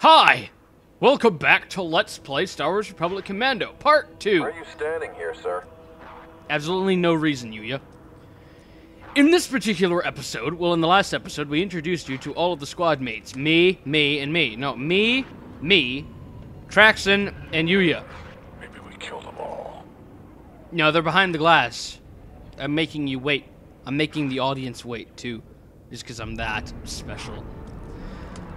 Hi! Welcome back to Let's Play Star Wars Republic Commando, Part 2. Why are you standing here, sir? Absolutely no reason, Yuya. In this particular episode, well, in the last episode, we introduced you to all of the squad mates. Me, and me. No, me, Traxon, and Yuya. Maybe we killed them all. No, they're behind the glass. I'm making you wait. I'm making the audience wait, too. Just because I'm that special.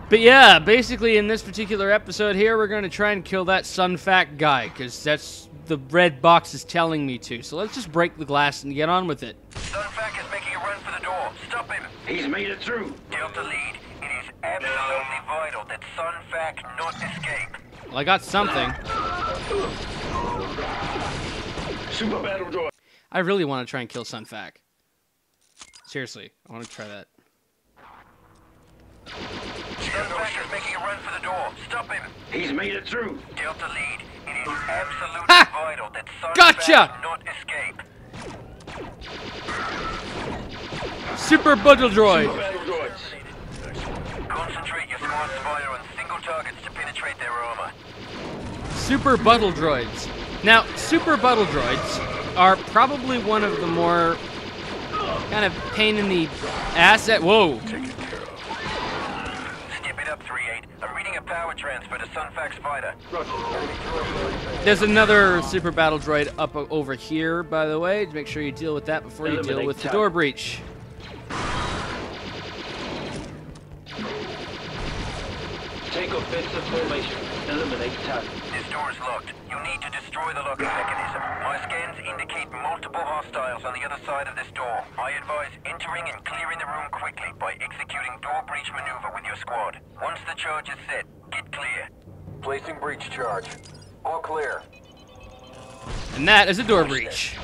But yeah, basically in this particular episode here, we're going to try and kill that Sunfac guy, because that's the red box is telling me to. So let's just break the glass and get on with it. Sunfac is making a run for the door. Stop him. He's made it through. Delta lead. It is absolutely vital that Sunfac not escape. Well, I got something. Super battle droid. I really want to try and kill Sunfac. Seriously, I want to try that. Sunfac is making a run for the door. Stop him. He's made it through. Delta lead. It is absolutely Ha! vital that Sunfac Gotcha! not escape. Super Battle Droid! Super battle droids. Concentrate your squad spider on single targets to penetrate their armor. Super Battle Droids. Now, Super Battle Droids are probably one of the more kind of pain in the ass at— whoa! Skip it up, 3-8. I'm reading a power transfer to Sunfac Spider. There's another Super Battle Droid up over here, by the way. Make sure you deal with that before you deal with the door breach. Take offensive formation. Eliminate target. This door is locked. You need to destroy the locking mechanism. My scans indicate multiple hostiles on the other side of this door. I advise entering and clearing the room quickly by executing door breach maneuver with your squad. Once the charge is set, get clear. Placing breach charge. All clear. And that is a door breach.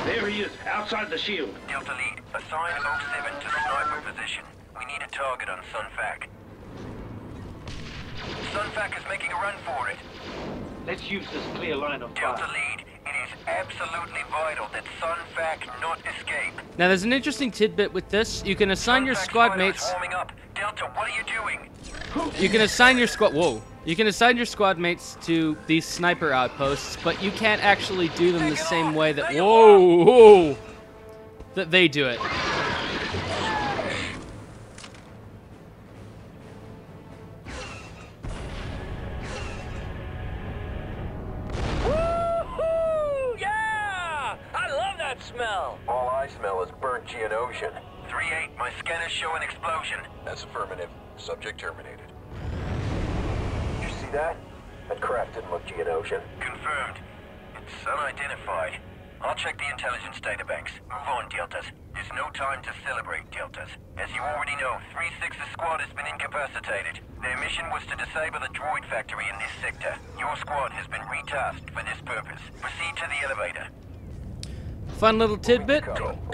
There he is, outside the shield. Delta lead, assign 07 to sniper position. We need a target on Sunfac. Sunfac is making a run for it. Let's use this clear line of Delta fire. lead, it is absolutely vital that Sunfac not escape. Now, there's an interesting tidbit with this. You can assign your Sunfac squad spider is mates. warming up. Delta, what are you doing? You can assign your squad. Whoa! You can assign your squad mates to these sniper outposts, but you can't actually do them the same way that— whoa! That they do it. Woo-hoo! Yeah! I love that smell! All I smell is burnt Geonosian. 3-8, my scanners show an explosion. That's affirmative. Subject terminated. You see that? That craft didn't look Geonosian. Confirmed. It's unidentified. I'll check the intelligence databanks. Move on, Deltas. There's no time to celebrate, Deltas. As you already know, 3-6's squad has been incapacitated. Their mission was to disable the droid factory in this sector. Your squad has been retasked for this purpose. Proceed to the elevator. Fun little tidbit.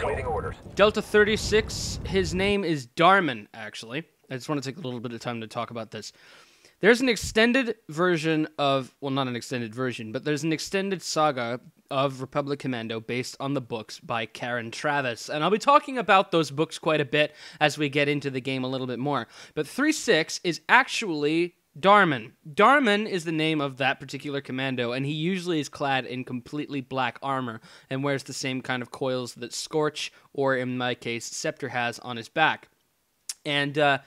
Waiting orders. Delta 36, his name is Darman, actually. I just want to take a little bit of time to talk about this. There's an extended version of— well, not an extended version, but there's an extended saga of Republic Commando based on the books by Karen Travis. And I'll be talking about those books quite a bit as we get into the game a little bit more. But 3-6 is actually Darman. Darman is the name of that particular commando, and he usually is clad in completely black armor and wears the same kind of coils that Scorch, or in my case, Scepter, has on his back. And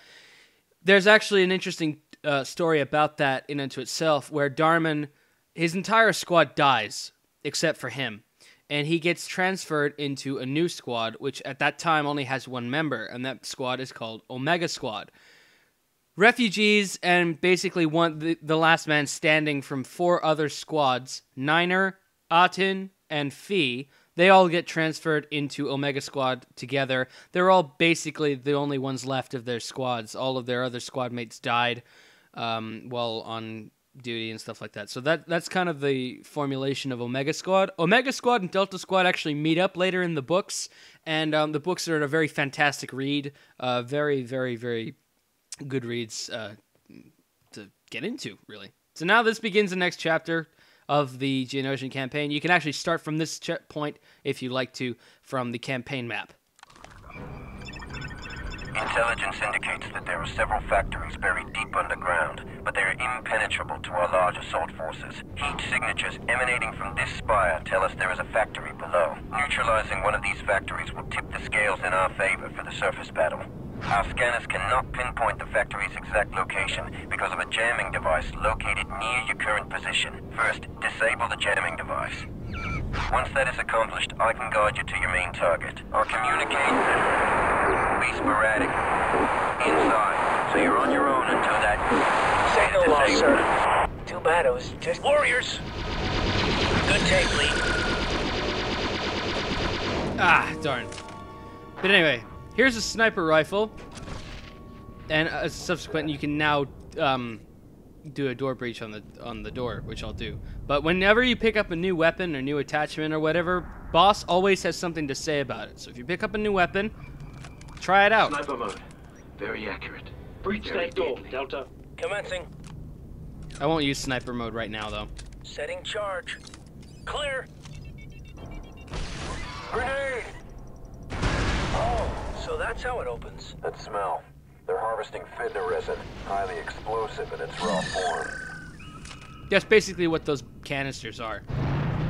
there's actually an interesting story about that in and to itself, where Darman, his entire squad dies except for him, and he gets transferred into a new squad, which at that time only has one member, and that squad is called Omega Squad. Refugees and basically the last man standing from 4 other squads, Niner, Atin, and Fee, they all get transferred into Omega Squad together. They're all basically the only ones left of their squads. All of their other squad mates died while on duty and stuff like that. So that's kind of the formulation of Omega Squad. Omega Squad and Delta Squad actually meet up later in the books, and the books are a very fantastic read. Very, very, very good reads to get into, really. So now this begins the next chapter of the Geonosian campaign. You can actually start from this point if you like to, from the campaign map. Intelligence indicates that there are several factories buried deep underground, but they are impenetrable to our large assault forces. Heat signatures emanating from this spire tell us there is a factory below. Neutralizing one of these factories will tip the scales in our favor for the surface battle. Our scanners cannot pinpoint the factory's exact location because of a jamming device located near your current position. First, disable the jamming device. Once that is accomplished, I can guide you to your main target. Our communication will be sporadic. Inside, so you're on your own until that... Say no loss, sir. Too bad it was just... Warriors! Good take, Lee. Ah, darn. But anyway, here's a sniper rifle. And as subsequent, you can now do a door breach on the door, which I'll do. But whenever you pick up a new weapon or new attachment or whatever, boss always has something to say about it. So if you pick up a new weapon, try it out. Sniper mode. Very accurate. Breach Very that door, deadly. Delta. Commencing. I won't use sniper mode right now, though. Setting charge. Clear. Grenade! Oh, so that's how it opens. That smell. They're harvesting fidna resin, highly explosive in its raw form. That's basically what those canisters are.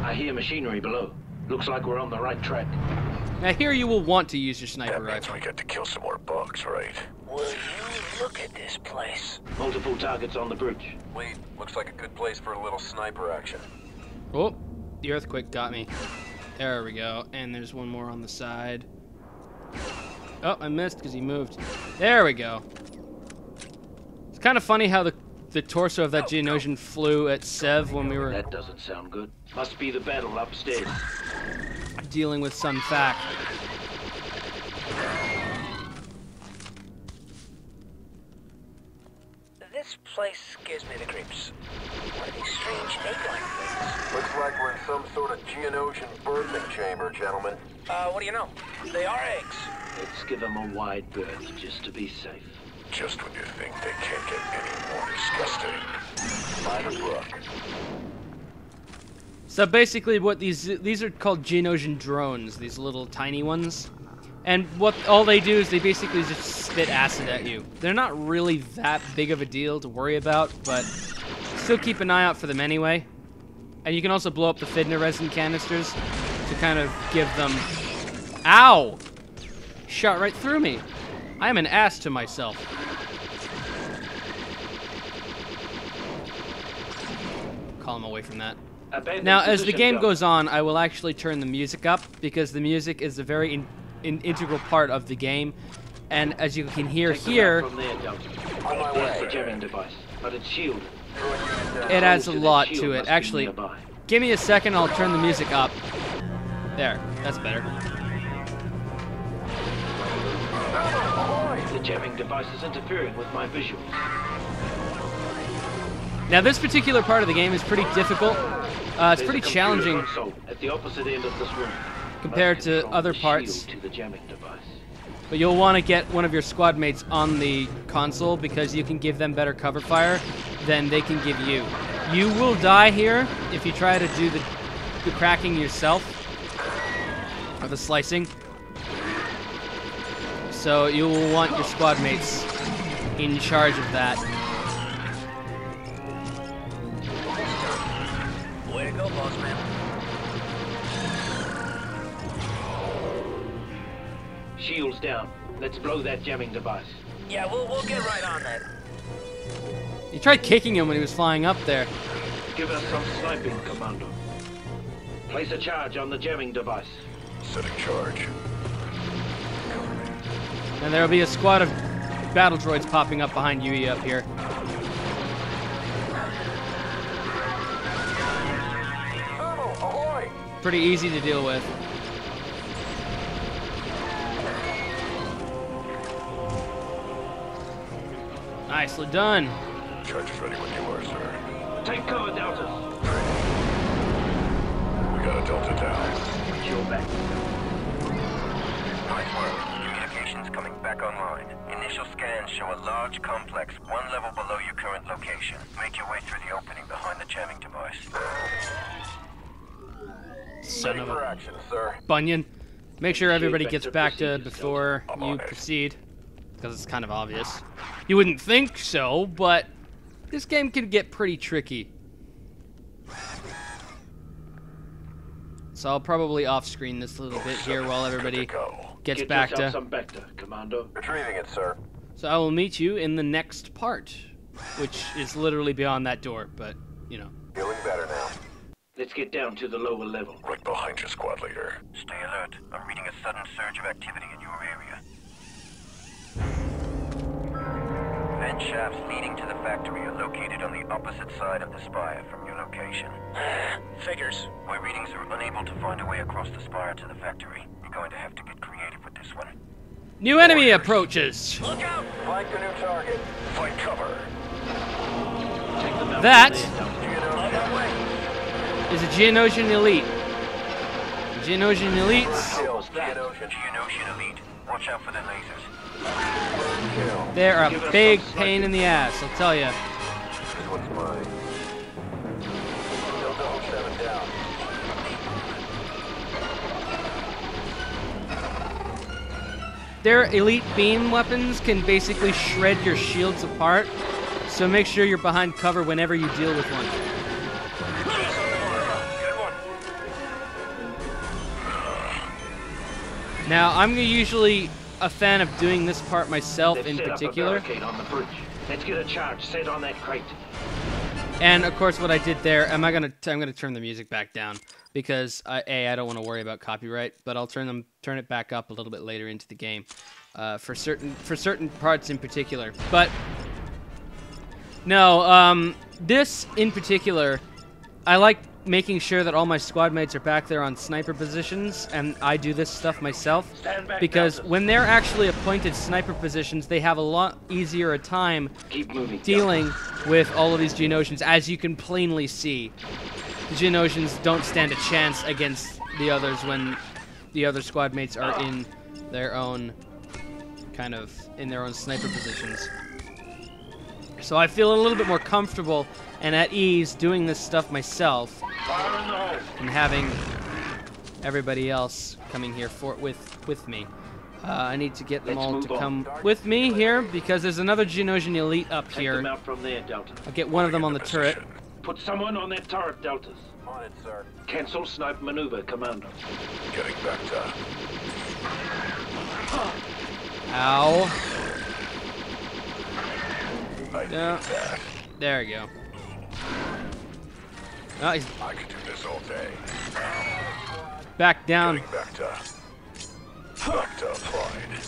I hear machinery below. Looks like we're on the right track. Now here you will want to use your sniper That means rifle. we get to kill some more bugs, right? Will you look at this place? Multiple targets on the bridge. Lead, looks like a good place for a little sniper action. Oh, the earthquake got me. There we go. And there's one more on the side. Oh, I missed because he moved. There we go. It's kind of funny how the torso of that Geonosian flew at Sev when we were That doesn't sound good. Must be the battle upstairs. dealing with some fact. This place gives me the creeps. What are these strange egg-like things? Looks like we're in some sort of Geonosian birthing chamber, gentlemen. What do you know? They are eggs. Let's give them a wide berth just to be safe. Just when you think they can't get any more disgusting. By the book. So basically what these are called Geonosian drones, these little tiny ones. And what all they do is they basically just spit acid at you. They're not really that big of a deal to worry about, but still keep an eye out for them anyway. And you can also blow up the fidna resin canisters to kind of give them... Ow! Shot right through me. I am an ass to myself. Call him away from that. Now, as the game goes on, I will actually turn the music up because the music is a very integral part of the game. And as you can hear here, From there, Delta. That's the jamming device, but it's shielded. it adds a So that lot shield to it. must be Actually, nearby. give me a second, I'll turn the music up. There, that's better. The jamming device is interfering with my visuals. Now, this particular part of the game is pretty difficult. It's There's pretty a computer challenging console at the opposite end of this room. compared Must to control other the parts. shield to the jamming device. But you'll want to get one of your squad mates on the console because you can give them better cover fire than they can give you. You will die here if you try to do the cracking yourself, or the slicing. So you will want your squad mates in charge of that. Way to go, boss man. Shields down. Let's blow that jamming device. Yeah, we'll get right on that. You tried kicking him when he was flying up there. Give us some sniping, Commando. Place a charge on the jamming device. Setting charge. And there'll be a squad of battle droids popping up behind Yui up here. Oh, ahoy! Pretty easy to deal with. Nicely done. Charge is ready when you are, sir. Take cover, Delta. We got a Delta down. Watch your back. Nice work. Communications coming back online. Initial scans show a large complex one level below your current location. Make your way through the opening behind the jamming device. Son of a action, sir. bunion. Make sure everybody Vector gets back to procedures, before I'm you on it. proceed. because it's kind of obvious. You wouldn't think so, but this game can get pretty tricky. So I'll probably off-screen this a little bit here while everybody gets back to... some Vector, Commando. Retrieving it, sir. So I will meet you in the next part, which is literally beyond that door, but, you know. Feeling better now. Let's get down to the lower level. Right behind you, squad leader. Stay alert. I'm reading a sudden surge of activity in your area. Vent shafts leading to the factory are located on the opposite side of the spire from your location. Figures. My readings are unable to find a way across the spire to the factory. You're going to have to get creative with this one. New enemy approaches! Look out! Find your new target. Find cover. That Geonosian that way. is a Geonosian elite. Geonosian elites, Kills Geonosian. Geonosian elite. Watch out for the lasers. Kill. they're a big pain in the ass, I'll tell you. This one's mine. Still 007 down. Their elite beam weapons can basically shred your shields apart, so make sure you're behind cover whenever you deal with one. Good one. Now, I'm usually a fan of doing this part myself They've in set particular, up a barricade on the bridge. Let's get a charge set on that crate. and of course what I did there, I'm gonna turn the music back down, because I don't want to worry about copyright, but I'll turn it back up a little bit later into the game, for certain parts in particular. But no, this in particular, I like making sure that all my squad mates are back there on sniper positions, and I do this stuff myself, Stand back, because Delta. when they're actually appointed sniper positions, they have a lot easier a time Keep moving. dealing with all of these Geonosians, as you can plainly see. The Geonosians don't stand a chance against the others when the other squad mates are in their own sniper positions. So I feel a little bit more comfortable and at ease doing this stuff myself, Fire in the hole. and having everybody else coming here with me. I need to get them Let's all move to on. come with me here, because there's another Geonosian elite up Take them here. out from there, Delta. I'll get one of them on the turret. Put someone on that turret, Deltas. On it, sir. Cancel snipe maneuver, Commando. Getting back to. Ow. I need Yeah. that. There we go. Oh, he's I could do this all day. back down. Getting back to. Back to pride.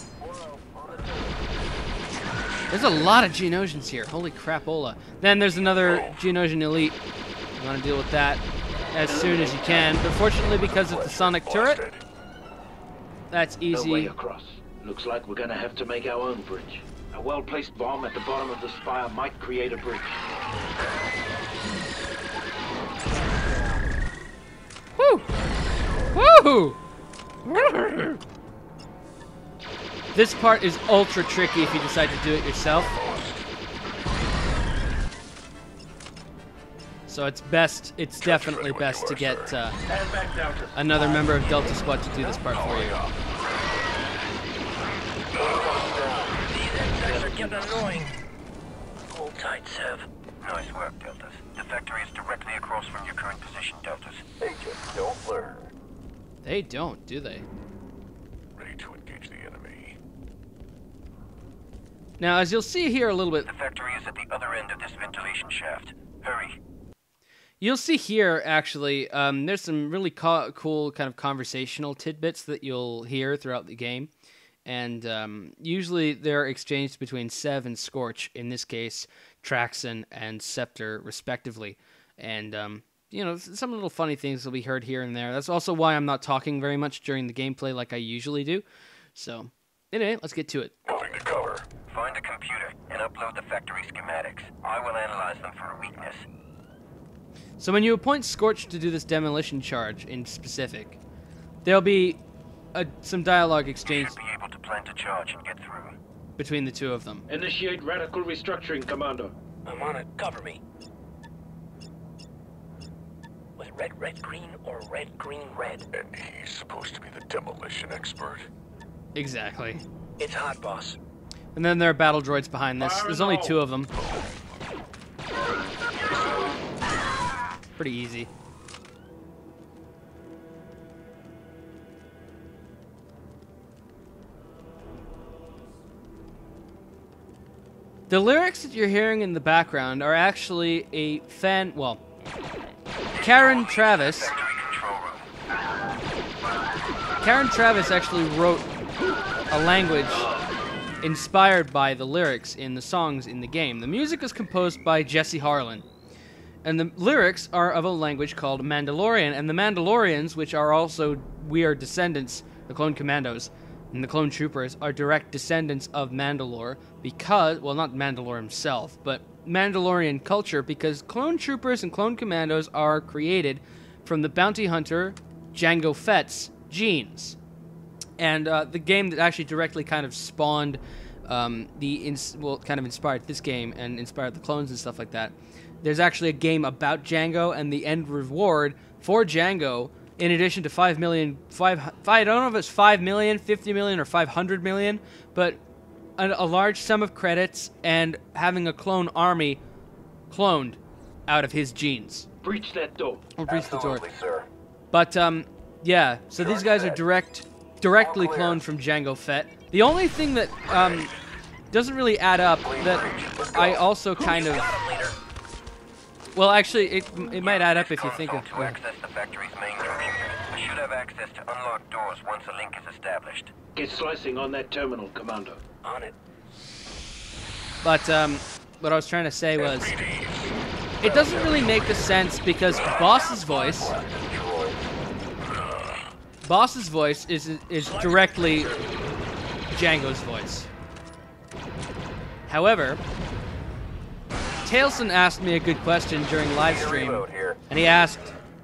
There's a lot of Geonosians here. Holy crapola. Then there's another Geonosian elite. You want to deal with that as soon as you can. But fortunately, because of the sonic turret, that's No way easy. across. Looks like we're gonna have to make our own bridge. A well-placed bomb at the bottom of the spire might create a bridge. Woo! Woo! This part is ultra tricky if you decide to do it yourself. So it's definitely best to get Stand back, Delta. another member of Delta Squad to do this part for you. These guys are getting annoying. Hold tight, Sev. Nice work, Deltas. The factory is directly across from your current position, Deltas. They just don't learn. They don't, do they? Ready to engage the enemy. Now, as you'll see here a little bit, The factory is at the other end of this ventilation shaft. Hurry. you'll see here, actually, there's some really cool kind of conversational tidbits that you'll hear throughout the game. And usually they're exchanged between Sev and Scorch, in this case, Traxon and Scepter, respectively. And, you know, some little funny things will be heard here and there. That's also why I'm not talking very much during the gameplay like I usually do. So, anyway, let's get to it. Moving to cover. Find a computer and upload the factory schematics. I will analyze them for a weakness. So when you appoint Scorch to do this demolition charge in specific, there'll be some dialogue You exchanged should be able to plant a charge and get through. between the two of them. Initiate radical restructuring, Commando. I'm on it. Cover me. Was it red, red, green, or red, green, red? And he's supposed to be the demolition expert. Exactly. It's hot, boss. And then there are battle droids behind this. There's only 2 of them. Pretty easy. The lyrics that you're hearing in the background are actually a fan... Well, Karen Travis actually wrote a language inspired by the lyrics in the songs in the game. The music was composed by Jesse Harlan, and the lyrics are of a language called Mandalorian, and the Mandalorians, which are also weird descendants, the Clone Commandos, and the Clone Troopers, are direct descendants of Mandalore because, well, not Mandalore himself, but Mandalorian culture, because Clone Troopers and Clone Commandos are created from the bounty hunter Jango Fett's genes. And the game that actually directly kind of spawned kind of inspired this game and inspired the clones and stuff like that. There's actually a game about Jango, and the end reward for Jango, in addition to 5 million, I don't know if it's 5 million, 50 million, or 500 million, but a large sum of credits and having a clone army cloned out of his genes. Breach that door. Or breach the door. Sir. But, yeah, so these guys are directly cloned from Jango Fett. The only thing that doesn't really add up, that I also kind of... Well, actually, it might add up if you think of... To access the factory's main computer. We should have access to unlock doors once a link is established. Get slicing on that terminal, Commando. On it. But, what I was trying to say was... It doesn't really make the sense because Boss's voice is directly Jango's voice. However, Tailson asked me a good question during live stream, and he asked,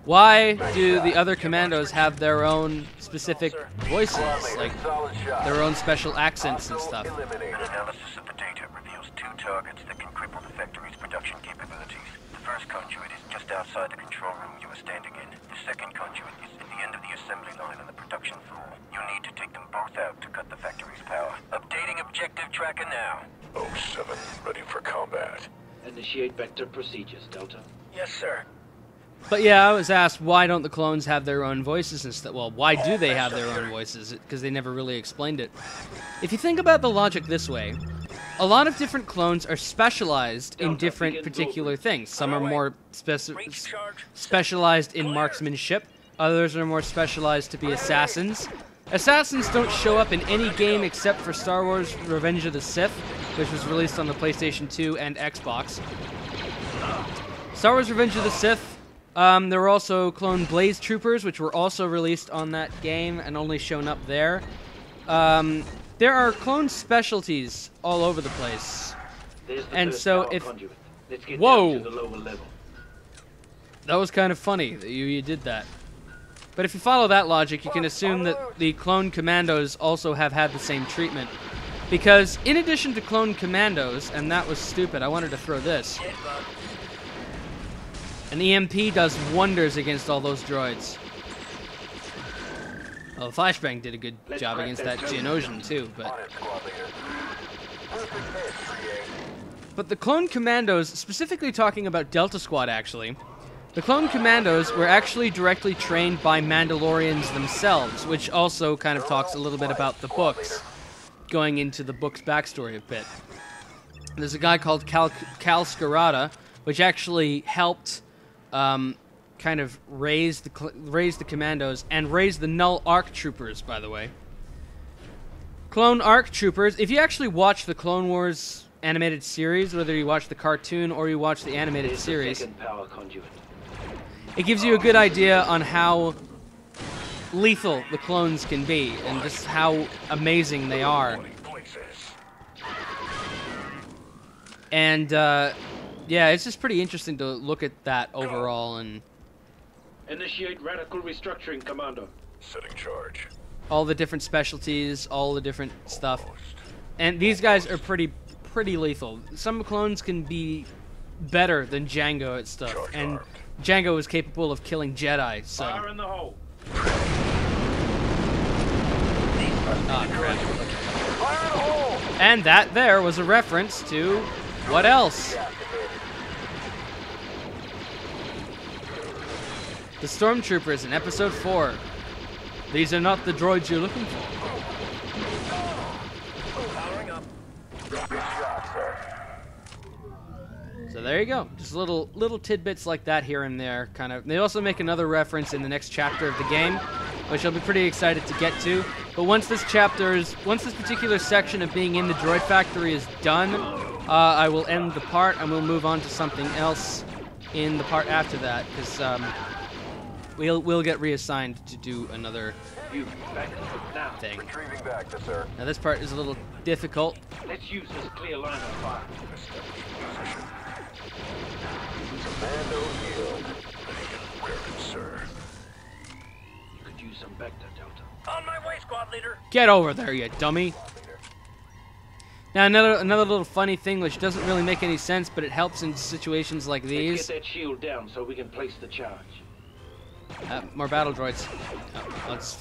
why do the other commandos have their own specific voices, like their own special accents and stuff? Analysis of the data reveals 2 targets that can cripple the factory's production capabilities. The first conduit is just outside the control room you are standing in. The second conduit is at the end of the assembly line on the production floor. You'll need to take them both out to cut the factory's power. Updating objective tracker now. 07, ready for combat. Initiate vector procedures, Delta. Yes, sir. But yeah, I was asked, why don't the clones have their own voices and stuff? Well, why do they have their own voices? Because they never really explained it. If you think about the logic this way, a lot of different clones are specialized in different particular things. Some are more specialized in marksmanship. Others are more specialized to be assassins. Assassins don't show up in any game except for Star Wars Revenge of the Sith, which was released on the PlayStation 2 and Xbox. Star Wars Revenge of the Sith, there were also clone Blaze Troopers, which were also released on that game and only shown up there. There are clone specialties all over the place. And so if... Whoa! That was kind of funny that you did that. But if you follow that logic, you can assume that the clone commandos also have had the same treatment. Because in addition to clone commandos, and that was stupid, I wanted to throw this. An EMP does wonders against all those droids. Well, the flashbang did a good job against that Geonosian too, but the clone commandos, specifically talking about Delta Squad actually, the clone commandos were actually directly trained by Mandalorians themselves, which also kind of talks a little bit about the books, going into the book's backstory a bit. There's a guy called Cal Scarata, which actually helped kind of raise the commandos and raise the Null Arc Troopers, by the way. Clone Arc Troopers, if you actually watch the Clone Wars animated series, whether you watch the cartoon or you watch the animated series, it gives you a good idea on how lethal the clones can be and just how amazing they are. And yeah, it's just pretty interesting to look at that overall and initiate radical restructuring, Commando. Setting charge. All the different specialties, all the different stuff. And these guys are pretty lethal. Some clones can be better than Jango at stuff, and Jango is capable of killing Jedi, so... Fire in the hole. Ah, crap. And that there was a reference to what else? The Stormtroopers in Episode 4. These are not the droids you're looking for. So there you go. Just little tidbits like that here and there, kind of. They also make another reference in the next chapter of the game, which I'll be pretty excited to get to. But once this particular section of being in the droid factory is done, I will end the part and we'll move on to something else in the part after that, because we'll get reassigned to do another thing. Retrieving back to sir. Now this part is a little difficult. Let's use this clear line of fire. Commando yield. Where is sir? You could use some Vector, Delta. On my way, squad leader. Get over there, you dummy. Now another little funny thing which doesn't really make any sense, but it helps in situations like Let's these. get that shield down so we can place the charge. More battle droids. Oh, let's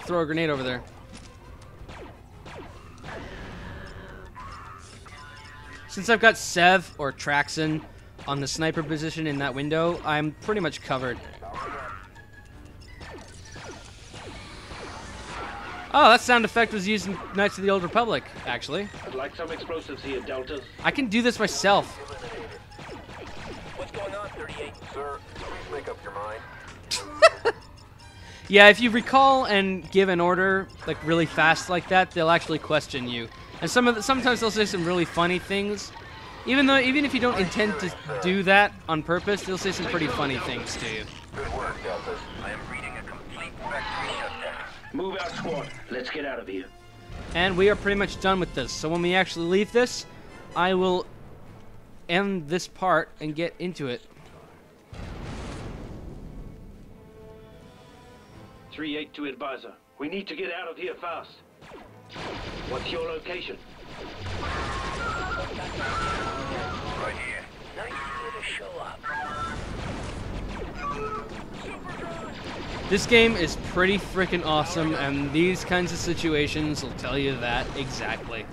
throw a grenade over there. Since I've got Sev or Traxon on the sniper position in that window, I'm pretty much covered. Oh, that sound effect was used in Knights of the Old Republic, actually. I'd like some explosives here, Deltas. I can do this myself. What's going on, 38? Sir, please make up your mind. Yeah, if you recall and give an order like really fast like that, they'll actually question you. And sometimes they'll say some really funny things. Even if you don't intend to do that on purpose, they'll say some pretty funny things to you. Good work, Deltas. I am reading a complete factory shutdown. Move out, squad. Let's get out of here. And we are pretty much done with this. So when we actually leave this, I will end this part and get into it. 3-8 to advisor. We need to get out of here fast. What's your location? Right here. Nice of you to show up. This game is pretty freaking awesome, and these kinds of situations will tell you that exactly.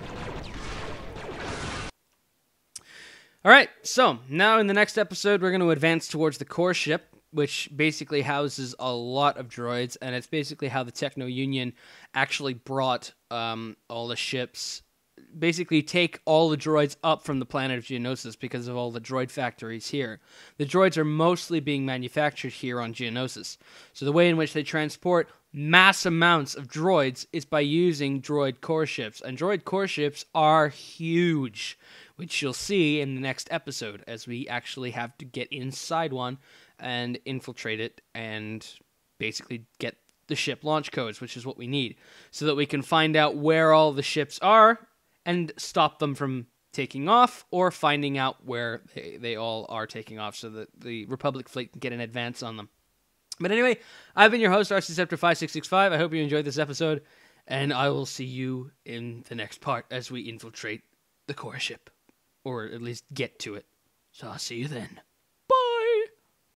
Alright, so now in the next episode we're going to advance towards the core ship, which basically houses a lot of droids, and it's basically how the Techno Union actually brought all the ships, basically take all the droids up from the planet of Geonosis because of all the droid factories here. The droids are mostly being manufactured here on Geonosis. So the way in which they transport mass amounts of droids is by using droid core ships, and droid core ships are huge, which you'll see in the next episode as we actually have to get inside one and infiltrate it and basically get the ship launch codes, which is what we need, so that we can find out where all the ships are and stop them from taking off, or finding out where they all are taking off so that the Republic fleet can get an advance on them. But anyway, I've been your host, RC-Scepter5665. I hope you enjoyed this episode, and I will see you in the next part as we infiltrate the core ship, or at least get to it. So I'll see you then.